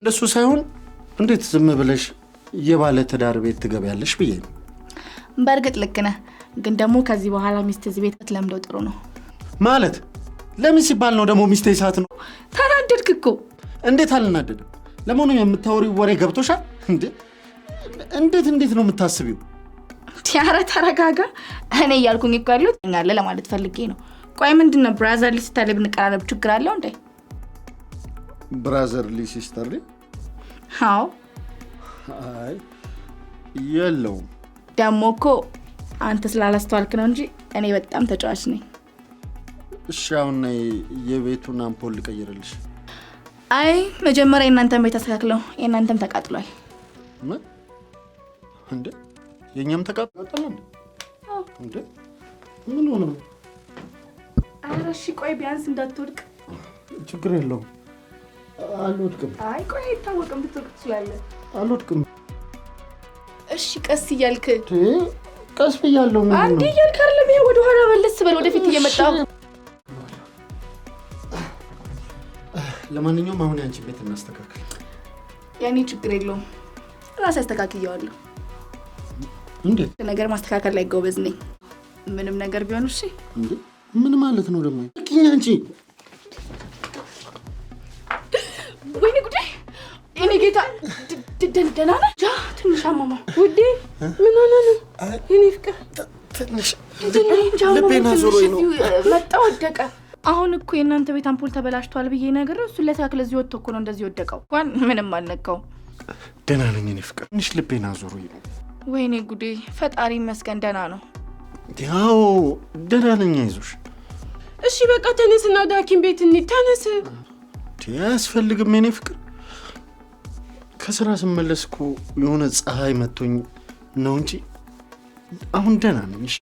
እንደሱ ሳይሆን እንዴት ዝም ብለሽ የባለ ትዳር ቤት ትገቢያለሽ ብዬ ነው። በእርግጥ ልክ ነህ፣ ግን ደግሞ ከዚህ በኋላ ሚስት እዚህ ቤት ለምደው ጥሩ ነው ማለት። ለምን ሲባል ነው ደግሞ ሚስቴ ሰዓት ነው? ተናደድክ እኮ። እንዴት አልናደድም? ለምን የምታወሪው ወሬ ገብቶሻል እንዴ? እንዴት ነው የምታስቢው? ቲያራ ተረጋጋ። እኔ እያልኩኝ እኮ ያለው ተኛለ ለማለት ፈልጌ ነው። ቆይ ምንድነው ብራዘርሊ ሲስተር ብንቀራረብ ችግር አለው እንዴ? ብራዘርሊ ሲስተር? አዎ። አይ የለውም። ደግሞ እኮ አንተ ስላላስተዋልክ ነው እንጂ እኔ በጣም ተጫዋች ነኝ። እሺ አሁን የቤቱን አምፖል ልቀይርልሽ። አይ መጀመሪያ እናንተም ቤት አስተካክለው፣ የእናንተም ተቃጥሏል። ምን እንዴ? የኛም ተቃጥሏል እንዴ? ምን ሆነ? አረሺ ቆይ ቢያንስ እንዳትወድቅ። ችግር የለውም አልወድቅም። አይ ቆይ አይታወቅም፣ ብትወድቅ ትችላለህ። አልወድቅም። እሺ ቀስ እያልክ። ቀስ ብያለሁ። ምን አንዴ እያልክ አይደለም፣ ይሄ ወደ ኋላ መለስ በል፣ ወደፊት እየመጣው። ለማንኛውም አሁን ያንቺ ቤት እናስተካክል። ያኔ ችግር የለውም፣ ራስ አስተካክየዋለሁ። እንዴት ነገር ማስተካከል ላይ ጎበዝ ነኝ፣ ምንም ነገር ቢሆን። እሺ እንዴ ምን ማለት ነው ደግሞ? እኪኛ አንቺ ወይኔ ጉዴ! እኔ ጌታ ደና ነህ? ትንሽ አማማ ውዴ፣ ምን ሆነ ነው? እኔ ፍቅር ትንሽ ልቤና ዞሮኝ ነው መጣ ወደቀ። አሁን እኮ የእናንተ ቤት አምፖል ተበላሽቷል ብዬ ነገር እሱ ለሳክለ እዚህ ወጥቶ እኮ ነው እንደዚህ ወደቀው። እንኳን ምንም አልነካው። ደህና ነኝ እኔ ፍቅር፣ ትንሽ ልቤና ዞሮኝ ነው። ወይኔ ጉዴ! ፈጣሪ ይመስገን ደህና ነው። ያው ደህና ነኝ፣ አይዞሽ። እሺ በቃ ተነስና ወደ ሐኪም ቤት እንሂድ። ተነስ። አያስፈልግም የኔ ፍቅር። ከስራ ስመለስ እኮ የሆነ ፀሐይ መቶኝ ነው እንጂ አሁን ደህና ነኝ።